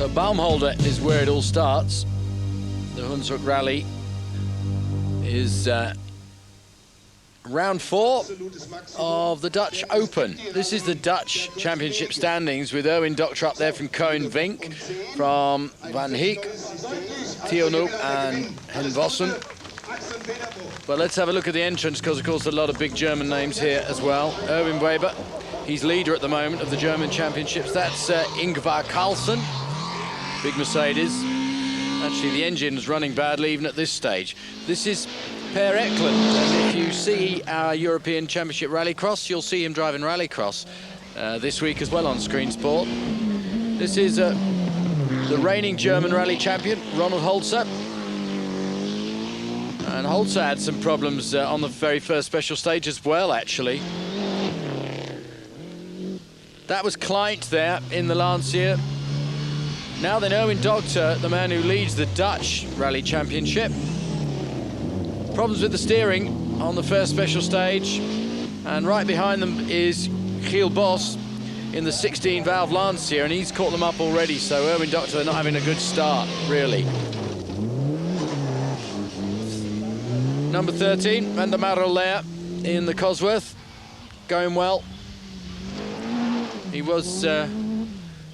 So Baumholder is where it all starts. The Hunsruck Rallye is round 4 of the Dutch Open. This is the Dutch Championship standings with Erwin Dokter up there from Koen Vink, from Van Heek, Thionhoop and Hen Vossen. But let's have a look at the entrance, because of course a lot of big German names here as well. Erwin Weber, he's leader at the moment of the German Championships. That's Ingvar Carlsen, big Mercedes. Actually, the engine is running badly even at this stage. This is Per Eklund, and if you see our European Championship Rallycross, you'll see him driving Rallycross this week as well on Screensport. This is the reigning German rally champion, Ronald Holzer. And Holzer had some problems on the very first special stage as well, actually. That was Kleint there in the Lancia. Now then, Erwin Dokter, the man who leads the Dutch Rally Championship. Problems with the steering on the first special stage. And right behind them is Giel Bos in the 16-valve Lancia, and he's caught them up already, so Erwin Dokter not having a good start, really. Number 13, Van der Marel there in the Cosworth, going well. He was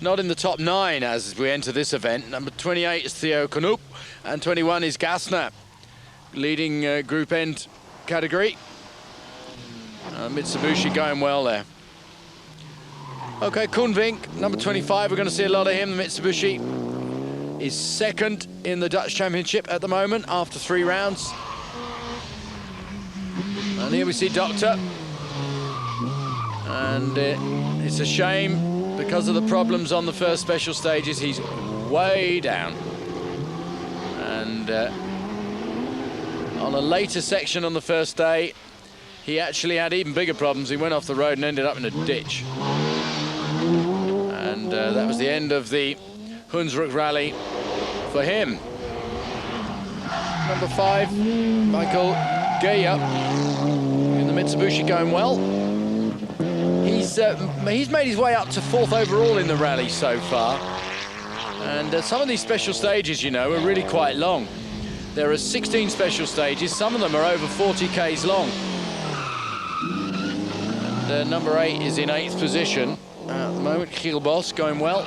not in the top 9 as we enter this event. Number 28 is Theo Knoop, and 21 is Gassner, leading group end category. Mitsubishi going well there. Okay, Koen Vink, number 25, we're going to see a lot of him. The Mitsubishi is second in the Dutch Championship at the moment after 3 rounds. And here we see Dokter. And it's a shame because of the problems on the first special stages. He's way down. And on a later section on the first day, he actually had even bigger problems. He went off the road and ended up in a ditch. And that was the end of the Hunsruck Rally for him. Number 5, Michael Geyer in the Mitsubishi, going well. He's made his way up to 4th overall in the rally so far. And some of these special stages, you know, are really quite long. There are 16 special stages. Some of them are over 40 k's long. And number 8 is in 8th position at the moment. Giel Bos going well.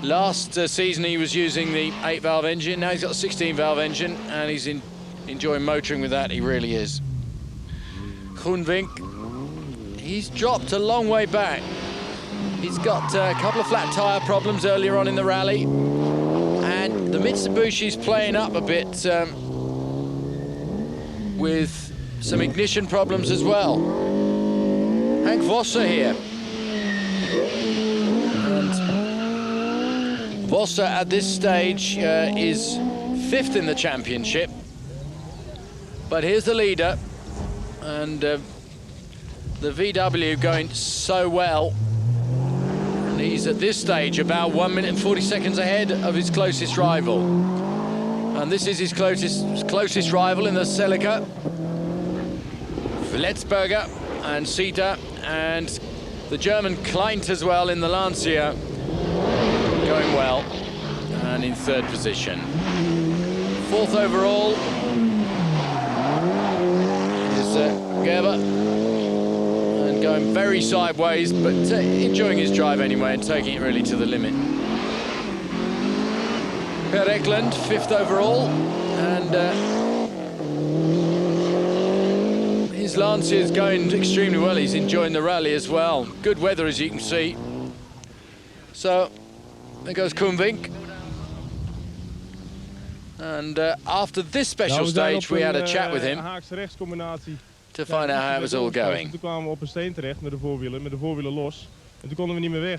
Last season he was using the 8-valve engine. Now he's got a 16-valve engine, and he's enjoying motoring with that. He really is. Koen Vink, he's dropped a long way back. He's got a couple of flat tyre problems earlier on in the rally, and the Mitsubishi's playing up a bit with some ignition problems as well. Hank Vosser here. And Vosser at this stage is 5th in the championship. But here's the leader, and the VW going so well. And he's at this stage about 1 minute and 40 seconds ahead of his closest rival. And this is his closest rival in the Celica. Vletzberger and Sita, and the German Kleint as well in the Lancia, going well, and in 3rd position. 4th overall is Gerber, and going very sideways, but enjoying his drive anyway and taking it really to the limit. Per Eklund, 5th overall, and his Lancia is going extremely well. He's enjoying the rally as well. Good weather, as you can see. So there goes Koen Vink. And after this special stage, we had a chat with him to find out how it was all going.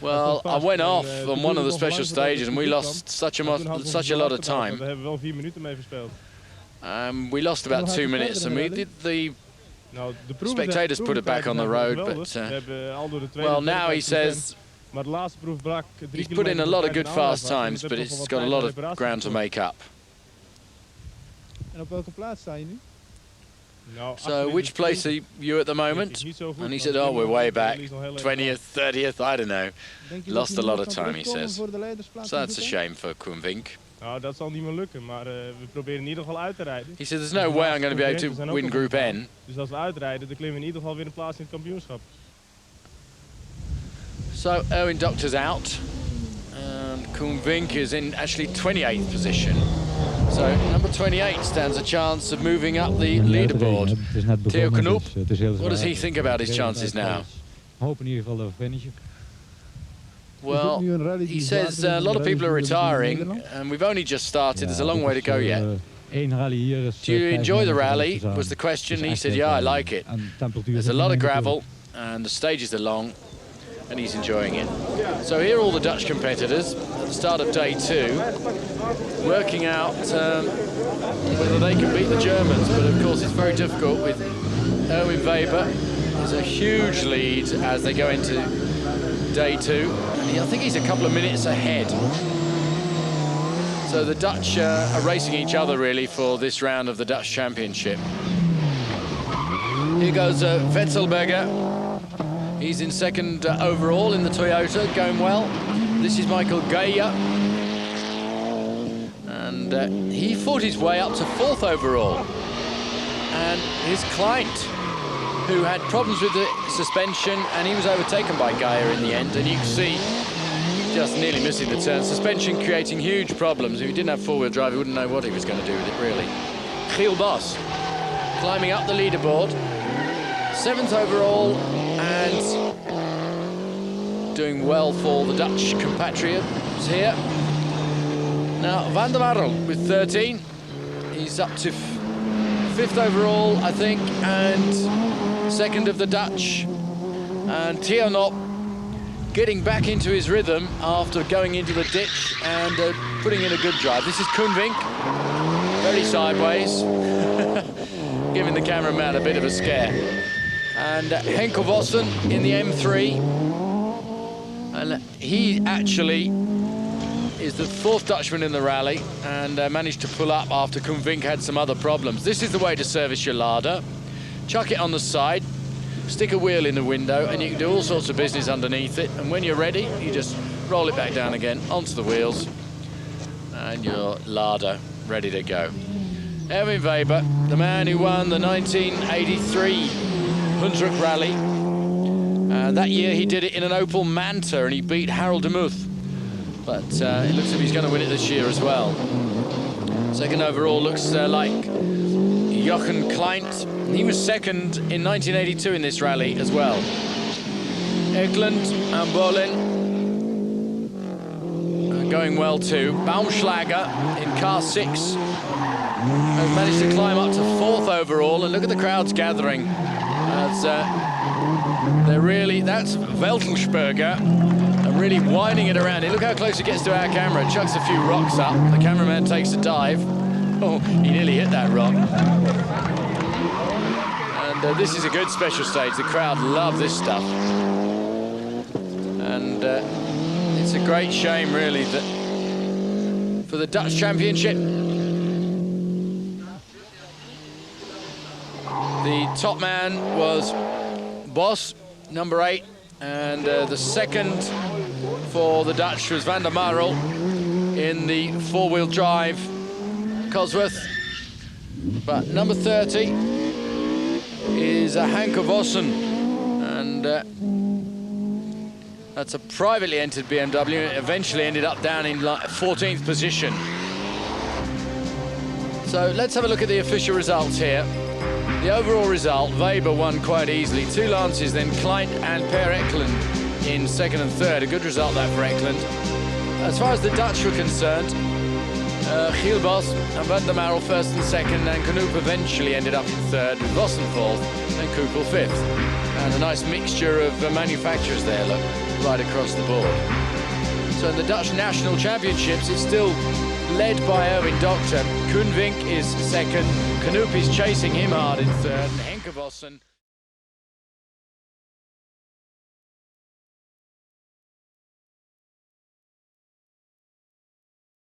Well, I went off on one of the special stages and we lost such a lot of time. We lost about 2 minutes, and we did the spectators put it back on the road, but well, now he says he's put in a lot of good fast times, but it's got a lot of ground to make up. En op welke plaats sta je nu? So which place are you at the moment? And he said, oh, we're way back, 20th, 30th, I don't know. Lost a lot of time, he says. So that's a shame for Koen Vink. Nou, dat zal niet meer lukken, maar we proberen in ieder geval uit te rijden. He said, there's no way I'm going to be able to win Group N. Dus als we uitrijden, dan klimmen we in ieder geval weer een plaats in het kampioenschap. So Erwin Doctor's out, and Koen Vink is in actually 28th position. So number 28 stands a chance of moving up the leaderboard. Theo Knoop, what does he think about his chances now? Hoop in ieder geval een finish. Well, he says a lot of people are retiring, and we've only just started. There's a long way to go yet. Do you enjoy the rally, was the question. He said, yeah, I like it. There's a lot of gravel, and the stages are long, and he's enjoying it. So here are all the Dutch competitors at the start of day 2, working out whether they can beat the Germans. But of course, it's very difficult with Erwin Weber. There's a huge lead as they go into day 2. I think he's a couple of minutes ahead. So the Dutch are racing each other really for this round of the Dutch Championship. Here goes Vetselberger. He's in 2nd overall in the Toyota, going well. This is Michael Geyer. And he fought his way up to 4th overall. And his client, who had problems with the suspension, and he was overtaken by Geyer in the end, and you can see just nearly missing the turn. Suspension creating huge problems. If he didn't have 4-wheel drive, he wouldn't know what he was going to do with it, really. Giel Bos climbing up the leaderboard, 7th overall, and doing well for the Dutch compatriots here. Now, Van der Marel with 13. He's up to 5th overall, I think, and 2nd of the Dutch. And Theo Knoop getting back into his rhythm after going into the ditch and putting in a good drive. This is Koen Vink, very sideways, giving the cameraman a bit of a scare. And Henkel Vossen in the M3. And he actually is the 4th Dutchman in the rally and managed to pull up after Koen Vink had some other problems. This is the way to service your Lada. Chuck it on the side, stick a wheel in the window, and you can do all sorts of business underneath it. And when you're ready, you just roll it back down again onto the wheels, and your Lada ready to go. Erwin Weber, the man who won the 1983 Hunsruck Rallye. That year he did it in an Opel Manta, and he beat Harold de Muth. But it looks like he's going to win it this year as well. 2nd overall looks like Jochen Kleint. He was 2nd in 1982 in this rally as well. Eklund and Bolin going well too. Baumschlager in car 6 has managed to climb up to 4th overall, and look at the crowds gathering. That's Veltelsperger, and really winding it around. Look how close it gets to our camera. It chucks a few rocks up. The cameraman takes a dive. Oh, he nearly hit that rock. And this is a good special stage. The crowd love this stuff. And it's a great shame, really, that for the Dutch Championship, the top man was Bos, number 8, and the 2nd for the Dutch was Van der Marel in the 4-wheel drive Cosworth. But number 30 is Hanke Vossen, and that's a privately entered BMW. It eventually ended up down in 14th position. So let's have a look at the official results here. The overall result, Weber won quite easily. 2 Lances, then Kleint and Per Eklund in 2nd and 3rd. A good result that for Eklund. As far as the Dutch were concerned, Giel Bos and Van der Marel 1st and 2nd, and Knoop eventually ended up in 3rd, with Vossen 4th and Kukul 5th. And a nice mixture of manufacturers there, look, right across the board. So in the Dutch National Championships, it's still led by Erwin Doctor. Koen Vink is 2nd, Knoop is chasing him hard in 3rd, and Henke Vossen